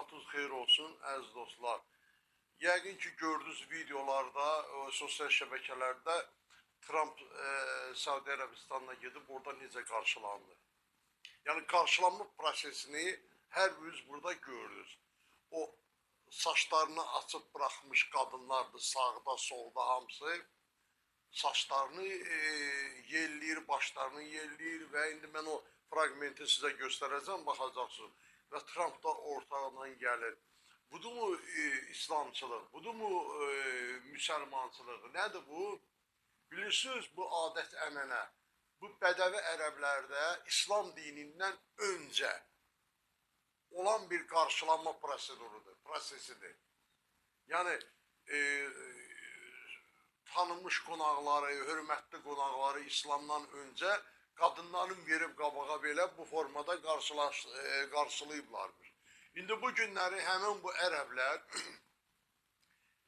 Sabahınız xeyir olsun əziz dostlar. Yəqin ki gördüğünüz videolarda, sosial şəbəkələrdə Trump Səudi Ərəbistanına gedib orada necə qarşılandı. Yəni qarşılanma prosesini hər biriniz burada gördünüz. O saçlarını açıb bırakmış qadınlardır, sağda, solda hamısı. Saçlarını yelləyir, başlarını yelləyir və indi mən o fragmenti sizə göstərəcəm, baxacaqsınız. Və Trump da ortadan gəlir. Budur mu İslamçılıq, budur mu müsəlmançılıq, nədir bu? Bilirsiniz, bu adət ənənə, bu bədəvi ərəblərdə İslam dinindən öncə olan bir qarşılanma prosesidir. Yəni, tanınmış qonaqları, hörmətli qonaqları İslamdan öncə qadınların verib qabağa belə bu formada qarşılayıblarmış. İndi bu günləri həmin bu ərəblər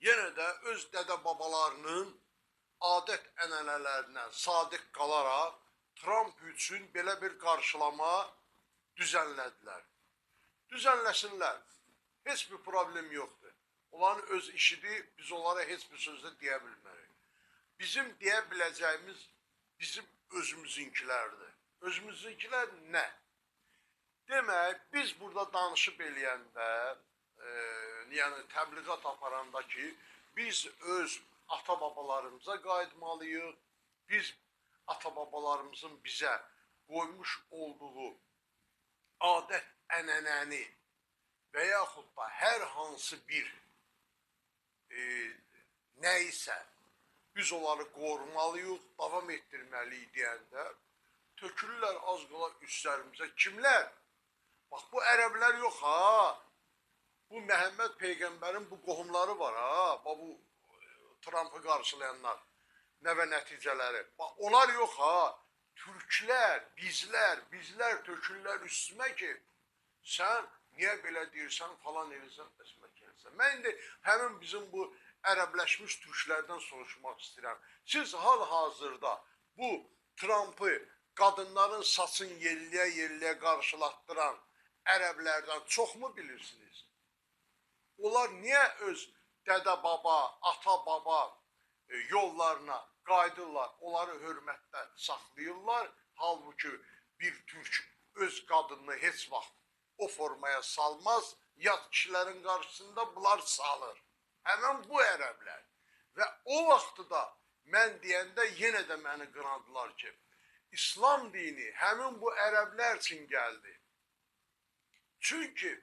yenə də öz dədə babalarının adət ənənələrinə sadiq qalaraq Trump üçün belə bir qarşılama düzənlədilər. Düzənləsinlər. Heç bir problem yoxdur. Onların öz işidir, biz onlara heç bir sözdə deyə bilmərik. Bizim deyə biləcəyimiz bizim özümüzünkilərdir. Özümüzünkilər nə? Demək, biz burada danışıb eləyəndə, yəni təbliğat aparanda ki, biz öz ata-babalarımıza qayıtmalıyıq, biz ata-babalarımızın bizə qoymuş olduğu adət ənənəni və yaxud da hər hansı bir nəyisə biz onları qorumalıyıq, davam etdirməliyik deyəndə tökülürlər az qala üstlərimizə. Kimlər? Bax, bu ərəblər yox ha. Bu Məhəmməd Peyğəmbərin bu qohumları var ha. Bax, bu Trump'ı qarşılayanlar, nəvə nəticələri. Bax, onlar yox ha. Türklər, bizlər tökülürlər üstümə ki, sən niyə belə deyirsən, falan edirsən, əsmə gəlsən. Mən indi həmin bizim bu ərəbləşmiş türklərdən soruşmaq istəyirəm. Siz hal-hazırda bu Trump'ı qadınların saçın yelləyə qarşılatdıran ərəblərdən çox mu bilirsiniz? Onlar niyə öz dədə-baba, ata-baba yollarına qayıdırlar, onları hörmətlə saxlayırlar. Halbuki bir türk öz qadınını heç vaxt o formaya salmaz, yad kişilərin qarşısında bunlar salır. Həmən bu ərəblər. Və o vaxtı da mən deyəndə yenə də məni qınadılar ki, İslam dini həmin bu ərəblər üçün gəldi. Çünki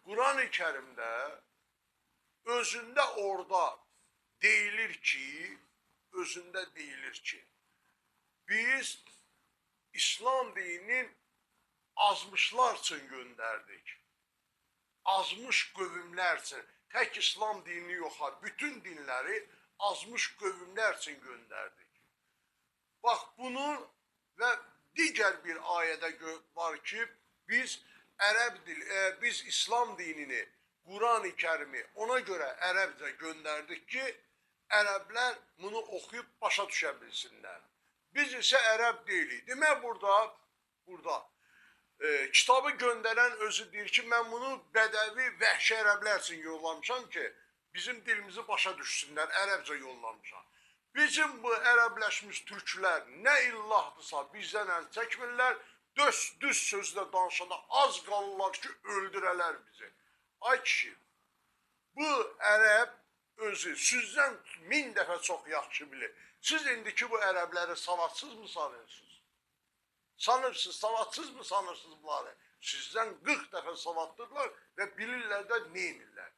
Quran-ı Kərimdə özündə orada deyilir ki, biz İslam dininin azmışlar üçün göndərdik. Azmış qövmlər üçün. Tək İslam dinini yox, bütün dinləri azmış qövmlər üçün göndərdik. Bax, bunun və digər bir ayədə var ki, biz İslam dinini, Quran-ı Kərimi ona görə ərəbcə göndərdik ki, ərəblər bunu oxuyub başa düşə bilsinlər. Biz isə ərəb deyilik. Demək, burada kitabı göndərən özü deyir ki, mən bunu bədəvi, vəhşi ərəblər üçün yollamışam ki, bizim dilimizi başa düşsünlər, ərəbcə yollamışam. Bizim bu ərəbləşmiş türklər nə illahdısa bizdən əl çəkmirlər, düz sözlə danışanda az qalırlar ki, öldürələr bizi. Ay kişi, bu ərəb özü sizdən 1000 dəfə çox yaxşı bilir. Siz indiki bu ərəbləri savadsız mı sanırsınız? Savadsız mı sanırsınız bunları? Sizdən 40 dəfə savadlıdırlar və bilirlər də neymirlər.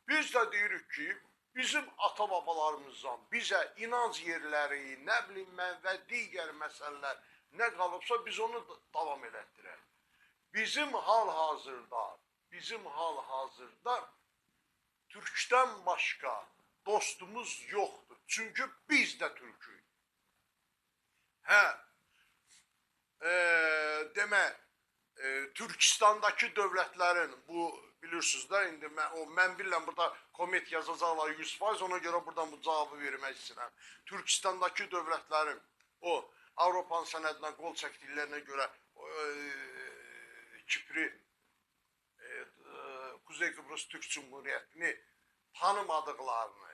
Biz də deyirik ki, bizim ata-babalarımızdan bizə inanc yerləri, nə bilim mən və digər məsələlər nə qalıbsa biz onu davam elətdirək. Bizim hal-hazırda türkdən başqa dostumuz yoxdur. Çünki biz də türkük. Demək, Türkistandakı dövlətlərin, bu bilirsiniz də, indi mən bilirəm, burada komment yazacaqlar 100%, ona görə buradan bu cavabı vermək istəyirəm. Türkistandakı dövlətlərin, o Avropanın sənədinə qol çəkdiklərinə görə Kipri Kuzey Kıbrıs Türk Cumhuriyetini tanımadıklarını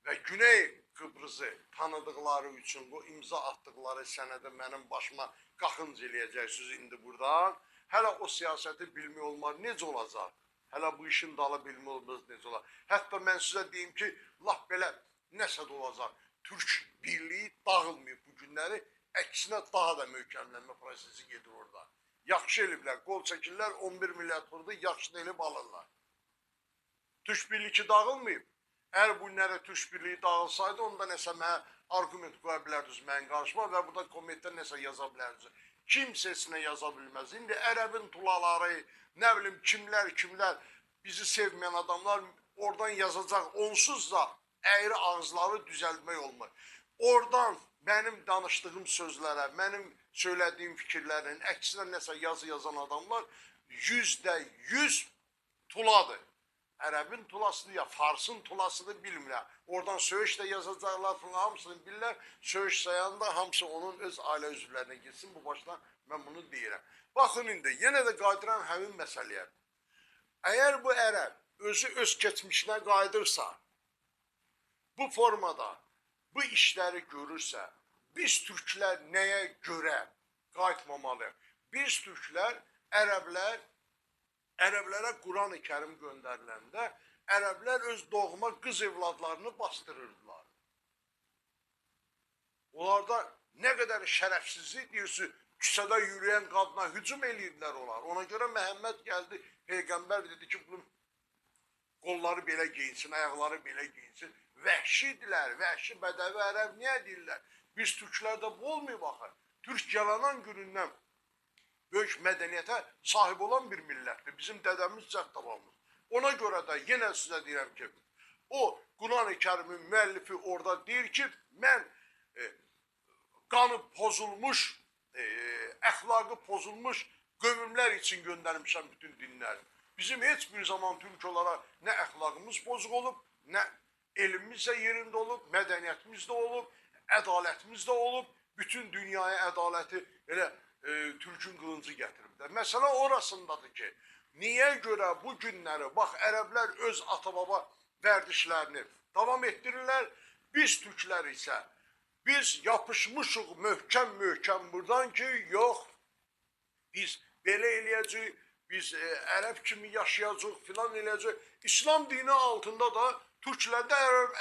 ve Güney Kıbrıs'ı tanıdıkları üçün bu imza attıkları sənədə mənim başıma qaxınc eləyəcəksiniz indi buradan. Hələ o siyasəti bilmək olmaz. Necə olacaq? Hələ bu işin dalı bilmək olmaz necə olacaq? Hətta mən sizə deyim ki, laf belə nəsə də olacaq. Türk birliyi dağılmayıb bu günləri. Əksinə daha da möhkəmlənmə prosesi gedir orada. Yaxşı eliblər, qol çəkirlər, 11 milyard vurdu, yaxşı da elib alırlar. Türk birliyi dağılmayıb. Əgər bu günlərə Türk birliyi dağılsaydı, onda nəsə mənə argument qoya bilərdiniz mənim qarşıma və burada komitdə nəsə yaza bilərdiniz. Kimsə heç nə yaza bilməz. İndi ərəbin tulaları, nə bilim kimlər bizi sevməyən adamlar oradan yazacaq. Onsuz da əyri ağızları düzəltmək olmur. Oradan mənim danışdığım sözlərə, mənim söylədiyim fikirlərin əksinə nəsə yazı yazan adamlar %100 tuladır. Ərəbin tulasıdır ya, Farsın tulasıdır bilmirəm. Oradan söyüş də yazacaqlar falan, hamısını bilirlər. Söyüş sayanda hamısı onun öz ailə üzvlərinə gitsin. Bu başdan mən bunu deyirəm. Baxın indi, yenə də qaydıram həmin məsələyə. Əgər bu ərəb özü öz keçmişinə qayıdırsa, bu formada bu işləri görürsə, biz türklər nəyə görə qayıtmamalıyıq? Biz türklər, ərəblərə Quran-ı Kərim göndəriləndə ərəblər öz doğma qız evladlarını bastırırdılar. Onlarda nə qədər şərəfsizlik deyirsiniz, küçədə yürüyən qadına hücum edirdilər onlar. Ona görə Məhəmməd gəldi, Peyğəmbər dedi ki, bunun qolları belə geyinsin, ayaqları belə geyinsin. Vəhşidirlər, vəhşi bədəvi ərəb niyə deyirlər? Biz türklərdə bu olmayıb axı. Türk yalanan günündən böyük mədəniyyətə sahib olan bir millətdir. Bizim dədəmiz cəhdabamız. Ona görə də yenə sizə deyirəm ki, o Quran-ı Kərimin müəllifi orada deyir ki, mən qanı pozulmuş, əxlaqı pozulmuş qövmlər üçün göndərmişəm bütün dinləri. Bizim heç bir zaman türk olaraq nə əxlaqımız pozuq olub, nə elmimiz də yerində olub, mədəniyyətimiz də olub, ədalətimiz də olub, bütün dünyaya ədaləti elə Türkün qılıncı gətiriblər. Məsələ orasındadır ki, niyə görə bu günləri, bax, ərəblər öz ata-baba vərdişlərini davam etdirirlər, biz türklər isə, biz yapışmışıq möhkəm buradan ki, yox, biz belə eləyəcəyik, biz ərəb kimi yaşayacaq, filan eləyəcək. İslam dini altında da türklərdə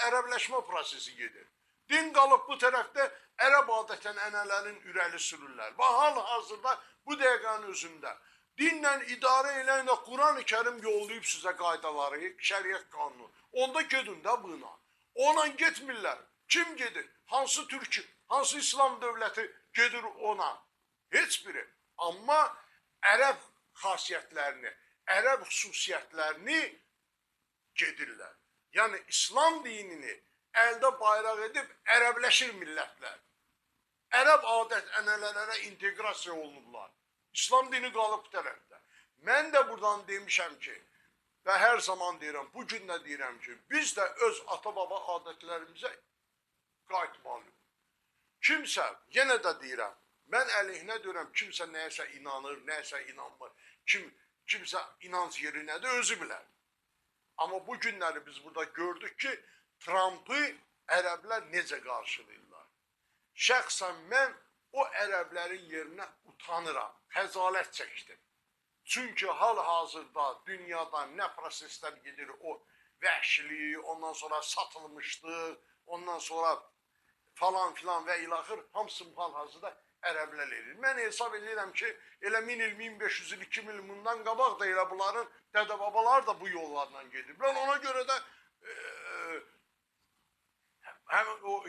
ərəbləşmə prosesi gedir. Din qalıb bu tərəfdə ərəb adətən ənələrin ürəli sürürlər. Və hal-hazırda bu dəqiqənin özündə dinlə idarə eləyən Quran-ı Kərim yollayıb sizə qaydaları, şəriət qanunu. Onda gedin də buna. Ona getmirlər. Kim gedir? Hansı türk, hansı İslam dövləti gedir ona? Heç biri. Amma ərəb xasiyyətlərini, ərəb xüsusiyyətlərini gedirlər. Yəni İslam dinini əldə bayraq edib ərəbləşir millətlər. Ərəb adət ənənələrə inteqrasiya olunurlar. İslam dini qalıb bu tərəfdə. Mən də buradan demişəm ki, və hər zaman deyirəm, bugün də deyirəm ki, biz də öz ata-baba adətlərimizə qayıtmalıyıq. Kimsə, yenə də deyirəm, mən əleyhinə deyirəm, kimsə nəyəsə inanır, nəyəsə inanmır, kimsə inanc yeri nədir, özü bilər. Amma bu günləri biz burada gördük ki, Trump'ı ərəblər necə qarşılayırlar. Şəxsən mən o ərəblərin yerinə utanıram, xəcalət çəkdim. Çünki hal-hazırda dünyada nə proseslər gedir, o vəhşiliyi, ondan sonra satılmışdır, ondan sonra falan filan və ilaxır, hamısını hal-hazırda ərəblər edir. Mən hesab edirəm ki, elə 1000 il, 1500 il, 2000 il bundan qabaq da elə bunların dədə-babalar da bu yollarla gedirlər. Ona görə də həm o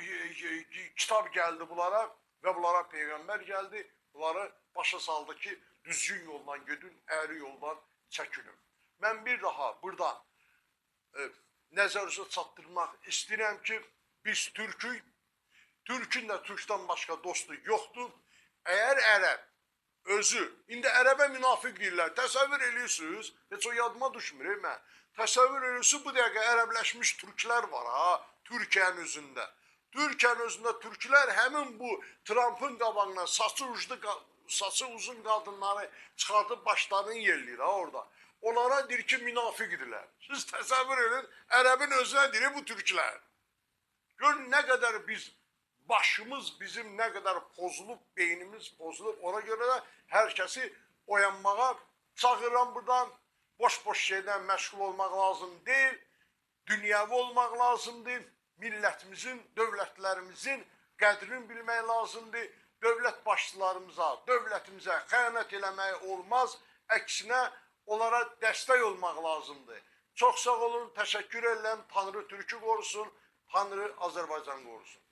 kitab gəldi bunlara və bunlara Peyğəmbər gəldi, bunları başa saldı ki, düzgün yoldan gedin, əyri yoldan çəkinin. Mən bir daha burada nəzərinizə çatdırmaq istəyirəm ki, biz türkük, türkün də türkdən başqa dostu yoxdur. Əgər ərəb özü, indi ərəbə münafiq deyirlər, təsəvvür edirsiniz, heç o yadıma düşmür, mən. Təsəvvür edirsiniz, bu dəqiqə ərəbləşmiş türklər var ha, Türkiyənin özündə. Türkiyənin özündə türklər həmin bu Trump'ın qabağına saçı uzun qadınları çıxardıb başlarını yerləyir ha orada. onlara deyir ki, münafiqdirlər. Siz təsəvvür edin, ərəbin özünə deyir bu türklər. Görün nə qədər başımız bizim nə qədər pozulub, beynimiz pozulub. Ona görə də hər kəsi oyanmağa çağıram buradan. Boş-boş şeydən məşğul olmaq lazım deyil. Dünyəvi olmaq lazımdır. Millətimizin, dövlətlərimizin qədrini bilmək lazımdır. Dövlət başçılarımıza, dövlətimizə xəyanət eləmək olmaz. Əksinə onlara dəstək olmaq lazımdır. Çox sağ olun, təşəkkür edirəm. Tanrı Türkü qorusun, Tanrı Azərbaycan qorusun.